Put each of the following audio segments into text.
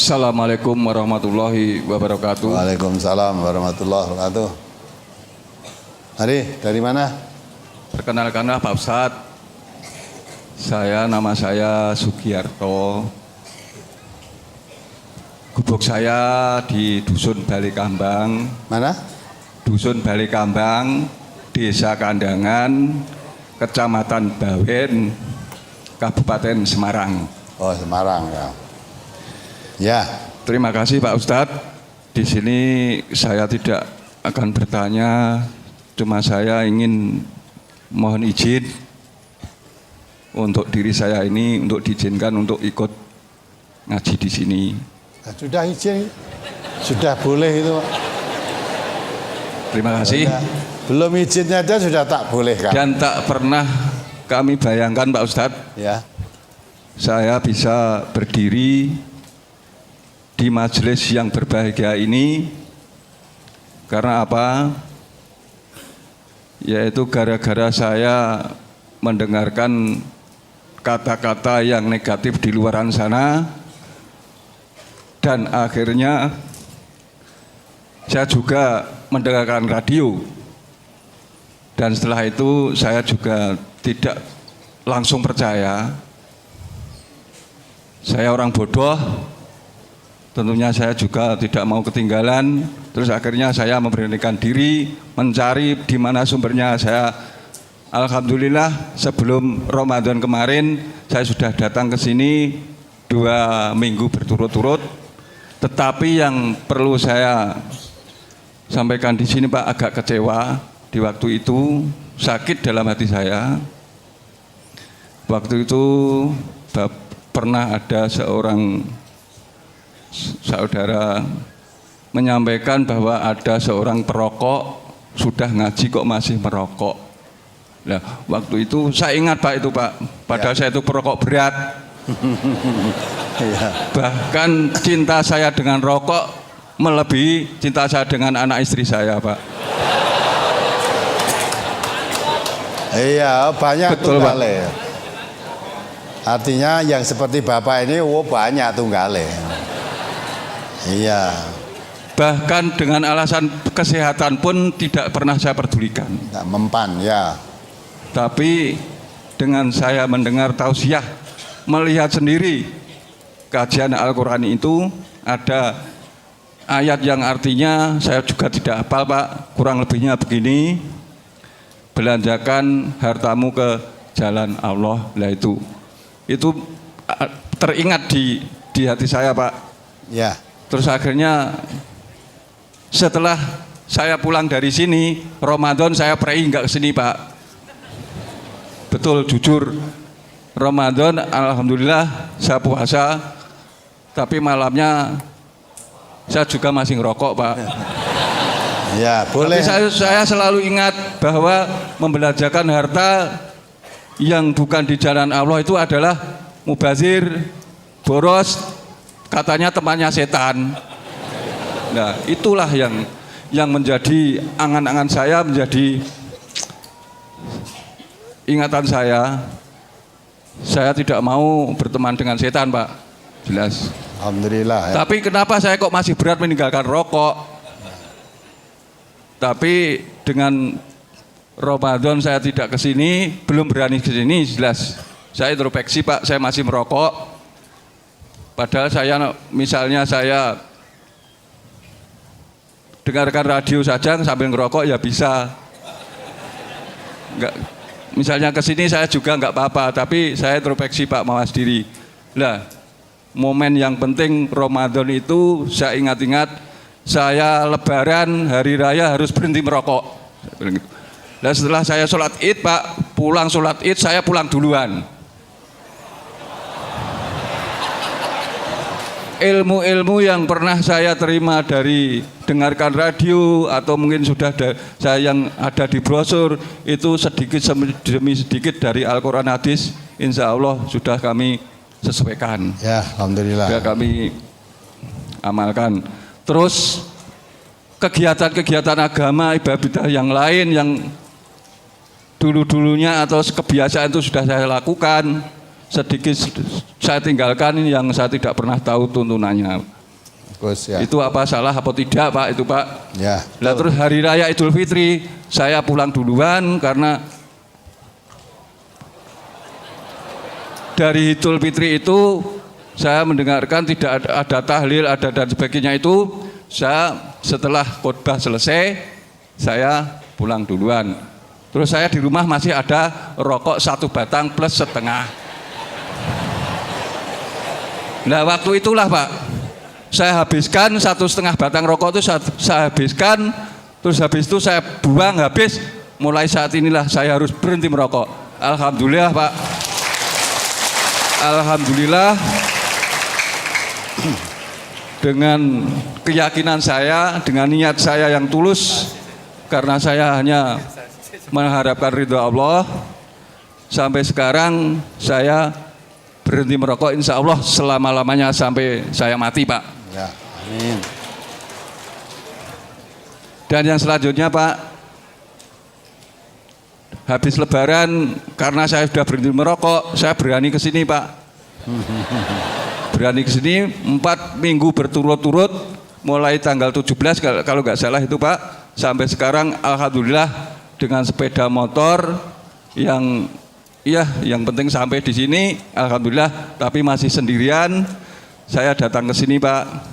Assalamualaikum warahmatullahi wabarakatuh. Waalaikumsalam warahmatullahi wabarakatuh. Hari dari mana? Perkenalkanlah Pak Ustadz. Nama saya Sugiarto. Gubuk saya di Dusun Balikambang. Mana? Dusun Balikambang, Desa Kandangan, Kecamatan Bawen, Kabupaten Semarang. Oh, Semarang ya. Ya. Terima kasih Pak Ustadz. Di sini saya tidak akan bertanya, cuma saya ingin mohon izin untuk diri saya ini untuk diizinkan untuk ikut ngaji di sini. Nah, sudah izin, sudah boleh itu. Terima kasih. Belum izinnya aja sudah tak boleh kan? Dan tak pernah kami bayangkan Pak Ustadz, ya, saya bisa berdiri di majelis yang berbahagia ini karena apa? Yaitu gara-gara saya mendengarkan kata-kata yang negatif di luaran sana, dan akhirnya saya juga mendengarkan radio, dan setelah itu saya juga tidak langsung percaya. Saya orang bodoh, tentunya saya juga tidak mau ketinggalan. Terus akhirnya saya memberanikan diri mencari di mana sumbernya. Saya alhamdulillah sebelum Ramadan kemarin saya sudah datang ke sini 2 minggu berturut-turut. Tetapi yang perlu saya sampaikan di sini Pak, agak kecewa. Di waktu itu sakit dalam hati saya. Waktu itu pernah ada seorang saudara menyampaikan bahwa ada seorang perokok sudah ngaji kok masih merokok. Nah, waktu itu saya ingat Pak itu Pak, padahal saya itu perokok berat. Bahkan cinta saya dengan rokok melebihi cinta saya dengan anak istri saya Pak. Iya, banyak. Betul tunggale. Pak. Artinya yang seperti Bapak ini banyak tunggale. Iya. Bahkan dengan alasan kesehatan pun tidak pernah saya pedulikan. Tidak mempan ya. Tapi dengan saya mendengar tausiah, melihat sendiri kajian Al-Quran itu ada ayat yang artinya saya juga tidak hafal Pak, kurang lebihnya begini: belanjakan hartamu ke jalan Allah. Lah itu teringat di hati saya Pak. Ya. Terus akhirnya setelah saya pulang dari sini Ramadan saya pray nggak ke sini Pak. Betul, jujur Ramadan alhamdulillah saya puasa, tapi malamnya saya juga masih ngerokok Pak. Ya, boleh. Tapi saya selalu ingat bahwa membelanjakan harta yang bukan di jalan Allah itu adalah mubazir, boros, katanya temannya setan. Nah, itulah yang menjadi angan-angan saya, menjadi ingatan saya. Saya tidak mau berteman dengan setan Pak, jelas. Alhamdulillah ya. Tapi kenapa saya kok masih berat meninggalkan rokok? Tapi dengan Ramadan saya tidak ke sini, belum berani ke sini, jelas. Saya introspeksi Pak, saya masih merokok. Padahal misalnya saya dengarkan radio saja sambil ngerokok ya bisa. Enggak, misalnya ke sini saya juga enggak apa-apa, tapi saya introspeksi Pak, mawas diri. Lah, momen yang penting Ramadan itu saya ingat-ingat, saya lebaran hari raya harus berhenti merokok. Dan setelah saya sholat id Pak, pulang sholat id saya pulang duluan. Ilmu-ilmu yang pernah saya terima dari dengarkan radio atau mungkin sudah saya yang ada di brosur itu sedikit demi sedikit dari Al-Quran hadis, insya Allah sudah kami sesuaikan. Ya, alhamdulillah. Sudah kami amalkan. Terus kegiatan-kegiatan agama ibadah yang lain yang dulu-dulunya atau kebiasaan itu sudah saya lakukan, sedikit saya tinggalkan yang saya tidak pernah tahu tuntunannya. Terus ya. Itu apa salah apa tidak Pak itu Pak? Ya. Lah terus hari raya Idul Fitri saya pulang duluan karena dari Idul Fitri itu saya mendengarkan tidak ada tahlil, ada dan sebagainya itu. Saya setelah khotbah selesai saya pulang duluan. Terus saya di rumah masih ada rokok 1 batang plus setengah. Nah waktu itulah Pak, saya habiskan 1,5 batang rokok itu saya habiskan, terus habis itu saya buang habis. Mulai saat inilah saya harus berhenti merokok. Alhamdulillah Pak. Alhamdulillah dengan keyakinan saya, dengan niat saya yang tulus, karena saya hanya mengharapkan ridho Allah, sampai sekarang saya berhenti merokok insya Allah selama-lamanya sampai saya mati Pak. Ya, amin. Dan yang selanjutnya Pak, habis lebaran karena saya sudah berhenti merokok, saya berani ke sini Pak. Berani ke sini 4 minggu berturut-turut, mulai tanggal 17 kalau nggak salah itu Pak, sampai sekarang alhamdulillah dengan sepeda motor yang penting sampai di sini alhamdulillah, tapi masih sendirian. Saya datang ke sini Pak.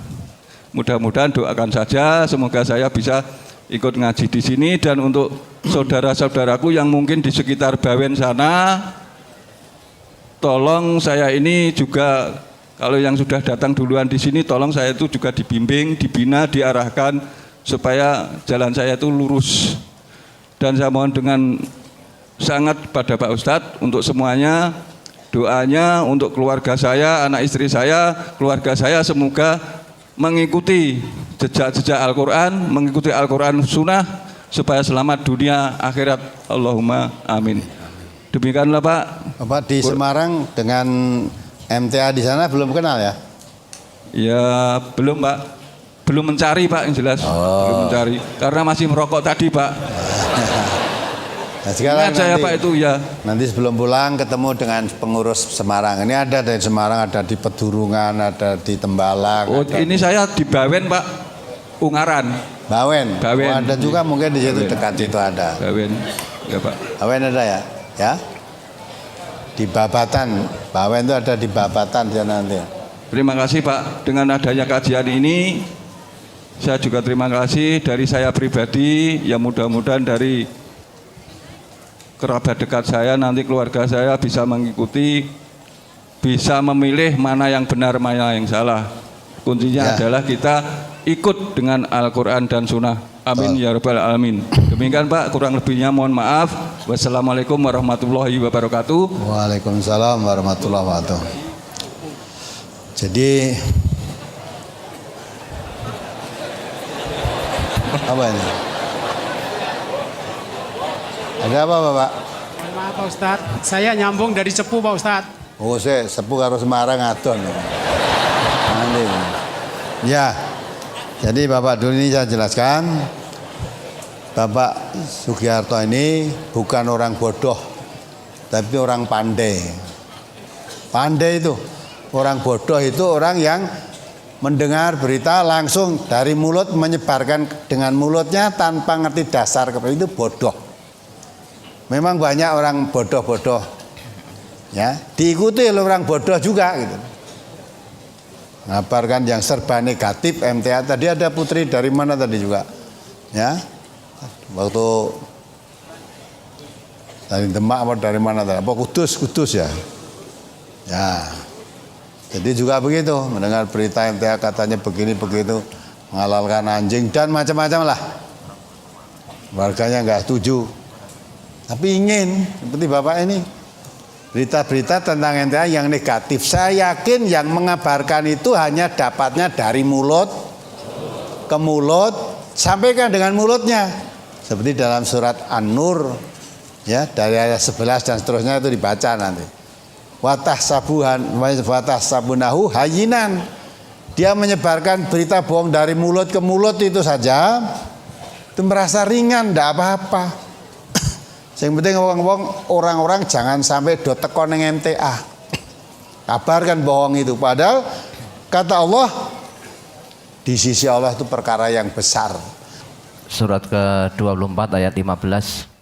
Mudah-mudahan doakan saja semoga saya bisa ikut ngaji di sini, dan untuk saudara-saudaraku yang mungkin di sekitar Bawen sana, tolong saya ini juga kalau yang sudah datang duluan di sini, tolong saya itu juga dibimbing, dibina, diarahkan supaya jalan saya itu lurus. Dan saya mohon dengan sangat pada Pak Ustadz untuk semuanya, doanya untuk keluarga saya, anak istri saya, keluarga saya semoga mengikuti jejak-jejak Al-Quran, mengikuti Al-Quran Sunnah supaya selamat dunia akhirat. Allahumma amin. Demikianlah Pak. Bapak di Semarang dengan MTA di sana belum kenal ya? Ya belum Pak, belum mencari Pak yang jelas, belum mencari karena masih merokok tadi Pak. Nah, sekarang saya nanti, Pak itu ya. Nanti sebelum pulang ketemu dengan pengurus Semarang. Ini ada dari Semarang, ada di Pedurungan, ada di Tembalang. Oh ini saya di Bawen Pak, Ungaran. Bawen. Bawen. Oh, ada juga mungkin di situ Bawen. dekat itu ada. Bawen, ya Pak. Bawen ada ya? Ya. Di Babatan. Bawen itu ada di Babatan dia nanti. Terima kasih Pak, dengan adanya kajian ini saya juga terima kasih dari saya pribadi, ya mudah-mudahan dari kerabat dekat saya, nanti keluarga saya bisa mengikuti, bisa memilih mana yang benar, mana yang salah. Kuncinya adalah kita ikut dengan Al-Quran dan Sunnah. Amin ya rabbal alamin. Demikian Pak, kurang lebihnya mohon maaf. Wassalamualaikum warahmatullahi wabarakatuh. Waalaikumsalam warahmatullahi wabarakatuh. Jadi apa ini? Ada apa Bapak? Maaf Pak Ustadz, saya nyambung dari Cepu Pak Ustadz. Oh saya Sepuh karo Semarang adon. Nanti. Ya, jadi Bapak dulu ini saya jelaskan. Bapak Sugiharto ini bukan orang bodoh, tapi orang pandai. Pandai itu, orang bodoh itu orang yang mendengar berita langsung dari mulut menyebarkan dengan mulutnya tanpa ngerti dasar itu bodoh. Memang banyak orang bodoh-bodoh, ya diikuti oleh orang bodoh juga gitu. Ngabarkan yang serba negatif MTA tadi ada putri dari mana tadi juga, ya waktu dari Demak atau dari mana tadi? Apa Kudus ya, ya. Jadi juga begitu mendengar berita MTA katanya begini begitu menghalalkan anjing dan macam-macam lah. Warganya nggak setuju. Tapi ingin seperti Bapak ini berita-berita tentang MTA yang negatif. Saya yakin yang mengabarkan itu hanya dapatnya dari mulut ke mulut, sampaikan dengan mulutnya. Seperti dalam surat An-Nur ya, dari ayat 11 dan seterusnya itu dibaca nanti. Watah sabunahu hayinan. Dia menyebarkan berita bohong dari mulut ke mulut itu saja. Itu merasa ringan, tidak apa-apa. Yang penting orang-orang jangan sampai do teko ning MTA. Kabarkan bohong itu. Padahal kata Allah di sisi Allah itu perkara yang besar. Surat ke-24 ayat 15.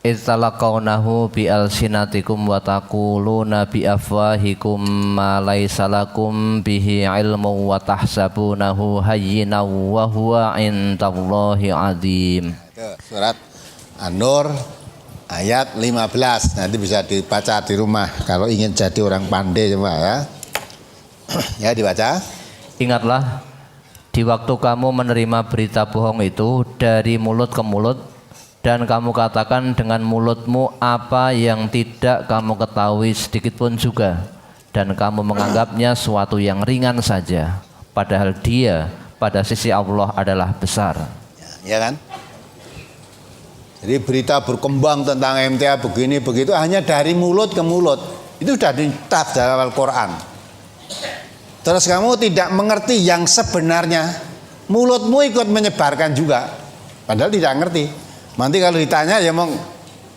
Ittalaqawnahu bi alsinatikum wa taquluna bi afwahikum ma laysa lakum bihi ilmu wa tahsabunahu hayyinan wa huwa indallahi azim. Surat An-Nur ayat 15. Nanti bisa dibaca di rumah kalau ingin jadi orang pandai coba ya. Ya dibaca. Ingatlah di waktu kamu menerima berita bohong itu dari mulut ke mulut, dan kamu katakan dengan mulutmu apa yang tidak kamu ketahui sedikit pun juga, dan kamu menganggapnya suatu yang ringan saja, padahal dia pada sisi Allah adalah besar. Ya kan? Jadi berita berkembang tentang MTA begini begitu hanya dari mulut ke mulut. Itu sudah dicatat dalam Al-Quran. Terus kamu tidak mengerti yang sebenarnya, mulutmu ikut menyebarkan juga, padahal tidak ngerti. Nanti kalau ditanya ya mau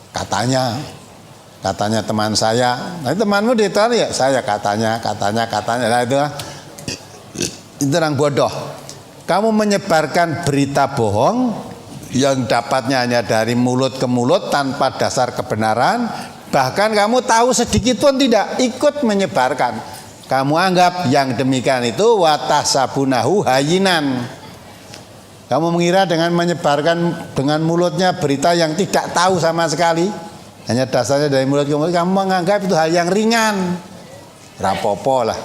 katanya teman saya, nanti temanmu ditanya ya saya katanya, nah itu orang bodoh. Kamu menyebarkan berita bohong yang dapatnya hanya dari mulut ke mulut tanpa dasar kebenaran, bahkan kamu tahu sedikit pun tidak, ikut menyebarkan. Kamu anggap yang demikian itu watahsabunahu hayyinan. Kamu mengira dengan menyebarkan dengan mulutnya berita yang tidak tahu sama sekali, hanya dasarnya dari mulut ke mulut, kamu menganggap itu hal yang ringan, rapopo lah.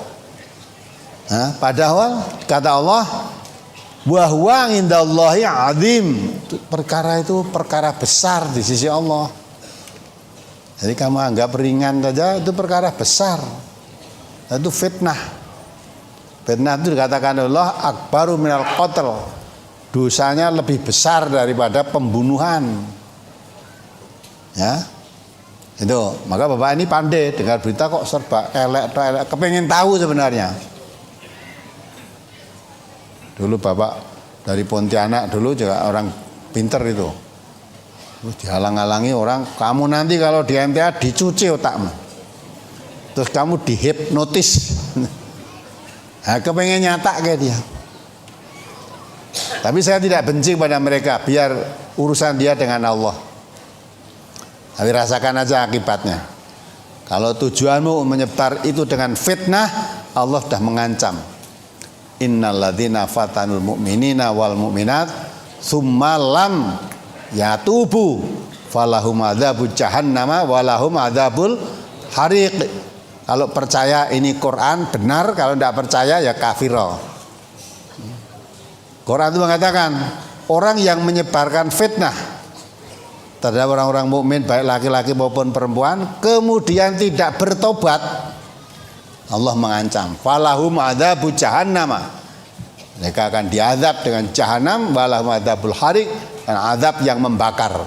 Padahal kata Allah, wa huwa indallahi azim. Perkara itu perkara besar di sisi Allah. Jadi kamu anggap ringan saja, itu perkara besar. Itu fitnah. Fitnah itu dikatakan Allah akbaru minal qatl. Dosanya lebih besar daripada pembunuhan. Ya. Itu, maka Bapak ini pandai dengar berita kok serba elek, kepengen tahu sebenarnya. Dulu Bapak dari Pontianak dulu juga orang pinter itu. Dihalang-halangi orang, kamu nanti kalau di MTA dicuci otakmu. Terus kamu dihipnotis. Nah, kepengen nyata kayak dia. Tapi saya tidak benci pada mereka, biar urusan dia dengan Allah. Tapi rasakan aja akibatnya. Kalau tujuanmu menyebar itu dengan fitnah, Allah sudah mengancam. Innalladzina fatanul mu'minina wal mu'minat tsumma lam yatubu falahum adzabul jahannama walahum adzabul hariq. Kalau percaya ini Quran benar, kalau tidak percaya ya kafiro. Quran itu mengatakan orang yang menyebarkan fitnah terhadap orang-orang mukmin baik laki-laki maupun perempuan kemudian tidak bertobat, Allah mengancam falahum adzabul jahannama, mereka akan diazab dengan jahanam, walahum adzabul hariq, dan azab yang membakar.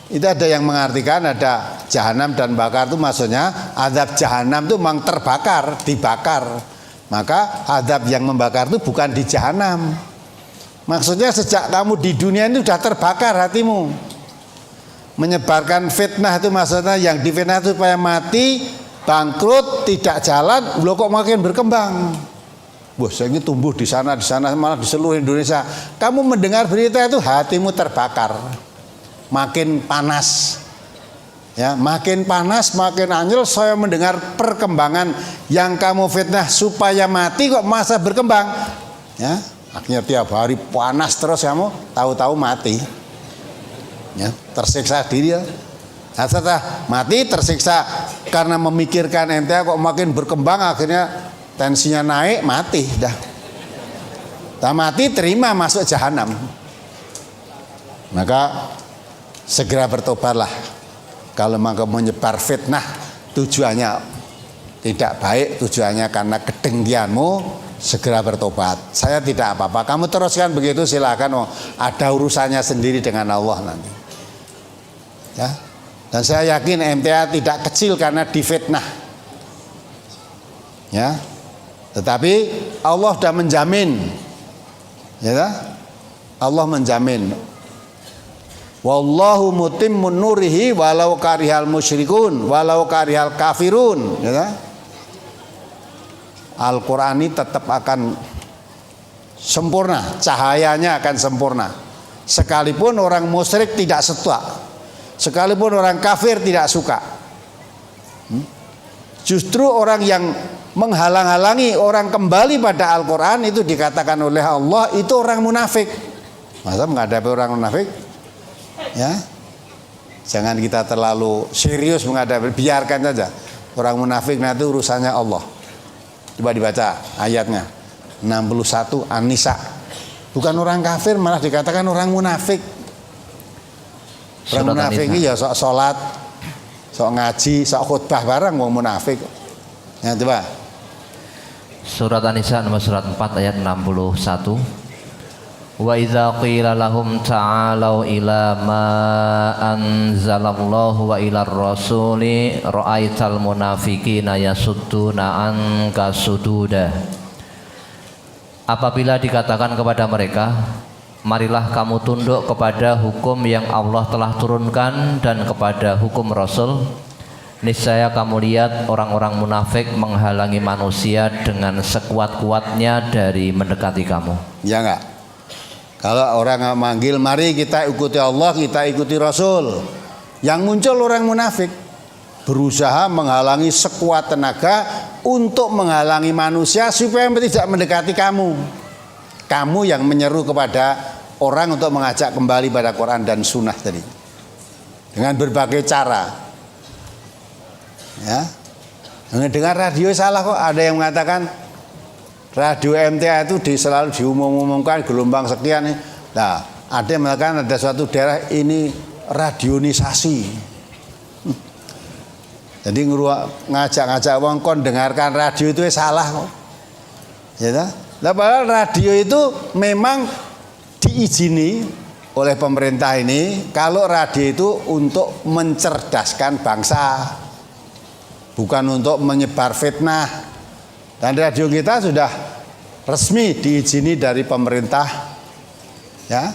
Itu ada yang mengartikan ada jahanam dan bakar itu maksudnya azab jahanam itu memang terbakar, dibakar. Maka azab yang membakar itu bukan di jahanam. Maksudnya sejak kamu di dunia ini sudah terbakar hatimu. Menyebarkan fitnah itu maksudnya yang difitnah itu supaya mati, bangkrut, tidak jalan, loh kok makin berkembang. Wah, saya ini tumbuh di sana malah di seluruh Indonesia. Kamu mendengar berita itu hatimu terbakar. Makin panas. Ya, makin panas, makin anyel. Saya mendengar perkembangan yang kamu fitnah supaya mati kok masa berkembang. Ya, akhirnya tiap hari panas terus kamu, tahu-tahu mati. Ya, tersiksa diri ya. Nah, setelah mati tersiksa karena memikirkan MTA kok makin berkembang, akhirnya tensinya naik, mati dah. Tak mati terima masuk jahanam. Maka segera bertobatlah. Kalau memang menyebar fitnah tujuannya tidak baik, tujuannya karena kedengkianmu, segera bertobat. Saya tidak apa-apa, kamu teruskan begitu silakan. Ada urusannya sendiri dengan Allah nanti. Ya. Dan saya yakin MTA tidak kecil karena difitnah. Ya. Tetapi Allah sudah menjamin. Ya. Allah menjamin. Wallahu mutimmun nurihi walau karihal musyrikun walau karihal kafirun, ya. Al-Quran ini tetap akan sempurna, cahayanya akan sempurna. Sekalipun orang musyrik tidak setua, sekalipun orang kafir tidak suka. Justru orang yang menghalang-halangi orang kembali pada Al-Quran itu dikatakan oleh Allah itu orang munafik. Masa menghadapi orang munafik? Ya, jangan kita terlalu serius menghadapi, biarkan saja. Orang munafik nanti urusannya Allah. Coba dibaca ayatnya 61 An-Nisa. Bukan orang kafir malah dikatakan orang munafik. Orang munafik ini ya sok sholat, sok ngaji, sok khutbah bareng wong munafik. Ya coba. Surat An-Nisa nomor surat 4 ayat 61. Wa idza qila lahum ta'alu ila ma anzalallahu wa ila rasuli ra'aital munafiqina yasudduna anka sududa. Apabila dikatakan kepada mereka, marilah kamu tunduk kepada hukum yang Allah telah turunkan dan kepada hukum Rasul, niscaya kamu lihat orang-orang munafik menghalangi manusia dengan sekuat-kuatnya dari mendekati kamu. Ya enggak? Kalau orang manggil, mari kita ikuti Allah, kita ikuti Rasul. Yang muncul orang munafik, berusaha menghalangi sekuat tenaga untuk menghalangi manusia supaya tidak mendekati kamu. Kamu yang menyeru kepada orang untuk mengajak kembali pada Quran dan Sunnah tadi. Dengan berbagai cara. Ya. Dengan radio salah kok, ada yang mengatakan radio MTA itu selalu diumumkan gelombang sekian. Nah, ada yang mengatakan ada suatu daerah ini radionisasi. Jadi ngajak-ngajak wong kon dengarkan radio itu salah kok. Ya ta? Nah, padahal radio itu memang diizini oleh pemerintah ini kalau radio itu untuk mencerdaskan bangsa. Bukan untuk menyebar fitnah. Dan radio kita sudah resmi diizini dari pemerintah, ya,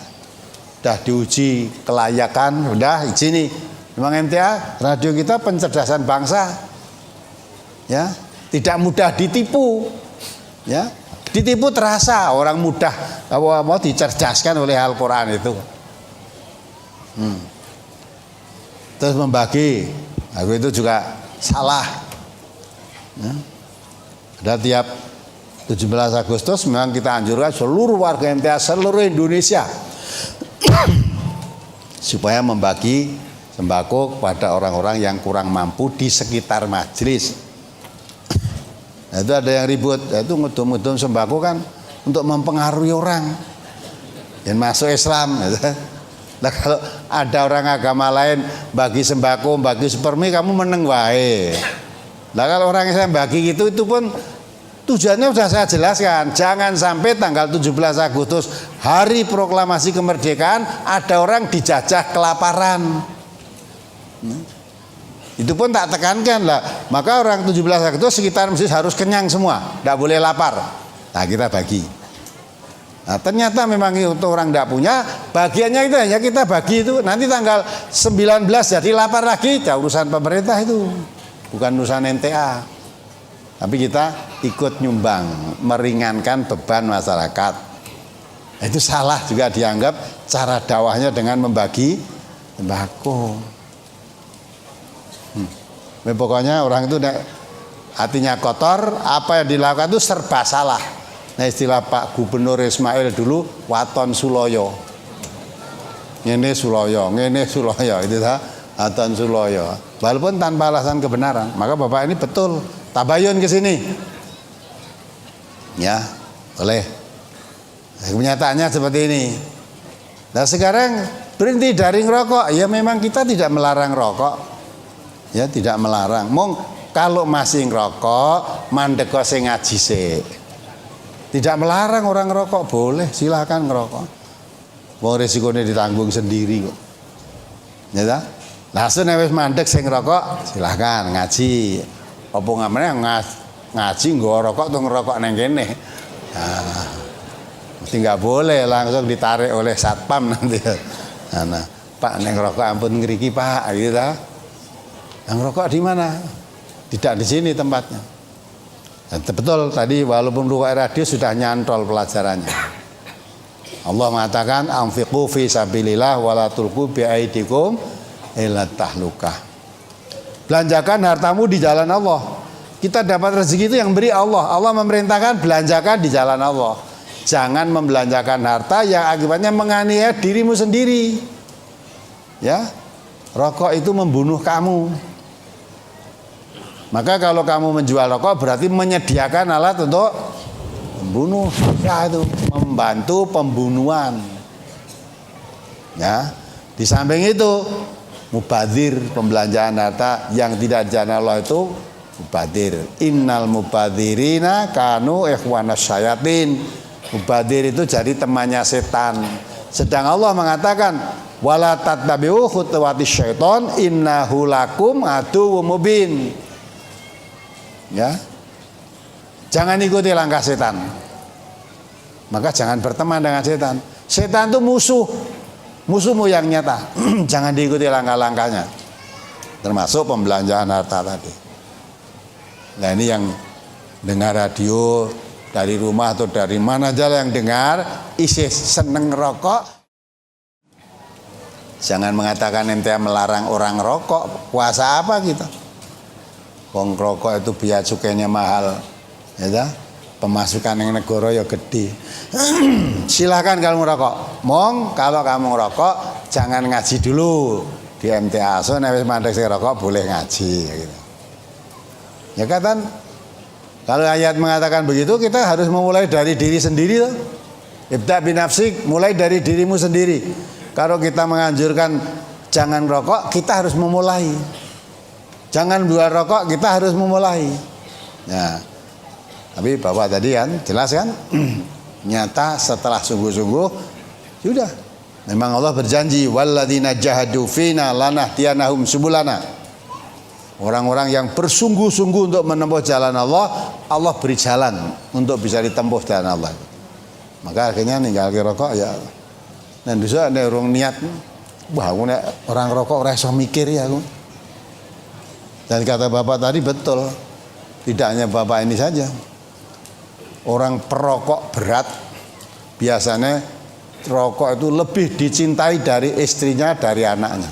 sudah diuji kelayakan, sudah izini. Memang MTA radio kita pencerdasan bangsa, ya, tidak mudah ditipu, ya, ditipu terasa orang mudah mau dicerdaskan oleh Al-Quran itu. Terus membagi, aku itu juga salah. Ya. Dan tiap 17 Agustus memang kita anjurkan seluruh warga MTA seluruh Indonesia supaya membagi sembako kepada orang-orang yang kurang mampu di sekitar majelis. Nah, itu ada yang ribut, itu ngedum-ngedum sembako kan untuk mempengaruhi orang yang masuk Islam. Nah, kalau ada orang agama lain bagi sembako, bagi supermi, kamu meneng wae. Nah, kalau orang Islam bagi gitu itu pun tujuannya sudah saya jelaskan. Jangan sampai tanggal 17 Agustus hari proklamasi kemerdekaan ada orang dijajah kelaparan. Itu pun tak tekankan lah. Maka orang 17 Agustus sekitar masjid harus kenyang semua, tidak boleh lapar. Nah, kita bagi. Nah, ternyata memang untuk orang tidak punya, bagiannya itu hanya kita bagi itu. Nanti tanggal 19 jadi lapar lagi, ya urusan pemerintah itu. Bukan urusan MTA. Tapi kita ikut nyumbang, meringankan beban masyarakat. Itu salah juga dianggap cara dakwahnya dengan membagi sembako. Pokoknya orang itu hatinya kotor, apa yang dilakukan itu serba salah. Nah, istilah Pak Gubernur Ismail dulu, waton suloyo. Ngene suloyo, itu waton suloyo. Walaupun tanpa alasan kebenaran. Maka Bapak ini betul tabayun ke sini. Ya, boleh. Kenyataannya seperti ini. Nah, sekarang berhenti dari ngerokok. Ya memang kita tidak melarang rokok. Ya, tidak melarang. Kalau masih ngerokok, mandeko sing ngaji sik. Tidak melarang orang ngerokok, boleh, silakan ngerokok. Wong resikonya ditanggung sendiri kok. Ya ta? Langsung wis mandek sing ngerokok, silakan ngaji. Apa ngamane ngaji nggo rokok tuh ngerokok neng kene. Nah, mesti nggak boleh langsung ditarik oleh satpam nanti. Nah, Pak neng rokok ampun ngeriki Pak, gitu ta. Yang rokok di mana? Tidak di sini tempatnya. Betul tadi walaupun Ruqyah Radio sudah nyantol pelajarannya. Allah mengatakan anfiqu fi sabilillah wala tulqu bi aidikum ila tahlukah. Belanjakan hartamu di jalan Allah. Kita dapat rezeki itu yang beri Allah. Allah memerintahkan belanjakan di jalan Allah. Jangan membelanjakan harta yang akibatnya menganiaya dirimu sendiri. Ya. Rokok itu membunuh kamu. Maka kalau kamu menjual rokok berarti menyediakan alat untuk membunuh. Ya itu membantu pembunuhan. Ya. Di samping itu mubadzir, pembelanjaan harta yang tidak dijana Allah itu mubadzir. Innal mubadzirina kanu ikhwanas syayatin. Mubadzir itu jadi temannya setan. Sedang Allah mengatakan wala tattabi'u khutuwatis syaiton innahu lakum aduwwum mubin. Ya. Jangan ikuti langkah setan. Maka jangan berteman dengan setan. Setan itu musuhmu yang nyata. Jangan diikuti langkah-langkahnya. Termasuk pembelanjaan harta tadi. Nah ini yang dengar radio dari rumah atau dari mana aja yang dengar isi seneng rokok. Jangan mengatakan ente melarang orang rokok. Puasa apa kita? Wong rokok itu biaya cukainya mahal, ya, pemasukan yang negara ya gede. Silahkan kalau merokok, mong kalau kamu ngerokok jangan ngaji dulu di MTA. So nek mandek sing rokok boleh ngaji, gitu. Ya kan? Kalau ayat mengatakan begitu, kita harus memulai dari diri sendiri. Ibda binafsik, mulai dari dirimu sendiri. Kalau kita menganjurkan jangan rokok, kita harus memulai. Jangan jual rokok, kita harus memulai. Ya. Tapi Bapak tadi kan jelas kan? Nyata setelah sungguh-sungguh sudah. Memang Allah berjanji walladzina jahadu fina lanahdiyanahum subulana. Orang-orang yang bersungguh-sungguh untuk menempuh jalan Allah, Allah beri jalan untuk bisa ditempuh jalan Allah. Maka akhirnya ninggal rokok ya. Dan bisa ada orang niat, wah orang rokok ora iso mikir ya aku. Dan kata Bapak tadi betul. Tidak hanya Bapak ini saja. Orang perokok berat biasanya rokok itu lebih dicintai dari istrinya, dari anaknya.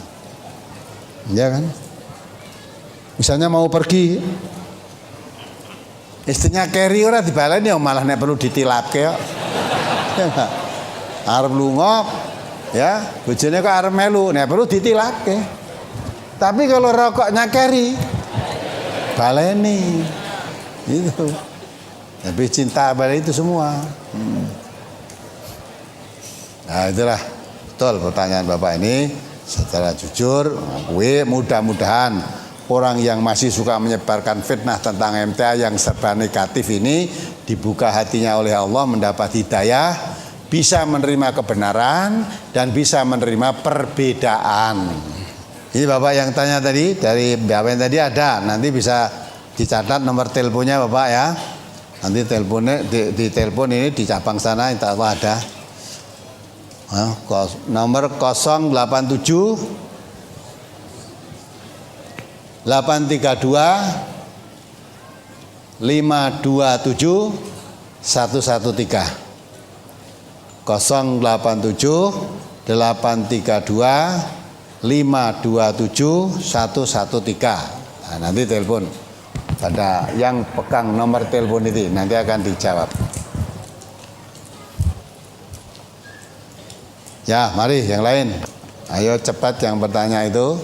Ya kan? Misalnya mau pergi, istrinya carry ora dibaleni malah nek perlu ditilapke kok. Arep lunga ya, bojone kok arep melu, nek perlu ditilapke. Tapi kalau rokoknya carry baleni itu. Tapi cinta pada itu semua. Nah itulah betul pertanyaan Bapak ini secara jujur. Mudah-mudahan orang yang masih suka menyebarkan fitnah tentang MTA yang serba negatif ini dibuka hatinya oleh Allah, mendapat hidayah, bisa menerima kebenaran dan bisa menerima perbedaan. Ini Bapak yang tanya tadi, dari Bapak yang tadi ada, nanti bisa dicatat nomor teleponnya Bapak ya. Nanti teleponnya di telepon ini di cabang sana insya Allah ada. Nomor 087 832 527 113 087 832 527 113. Nah, nanti telepon pada yang pegang nomor telepon itu nanti akan dijawab. Ya, mari yang lain. Ayo cepat yang bertanya itu.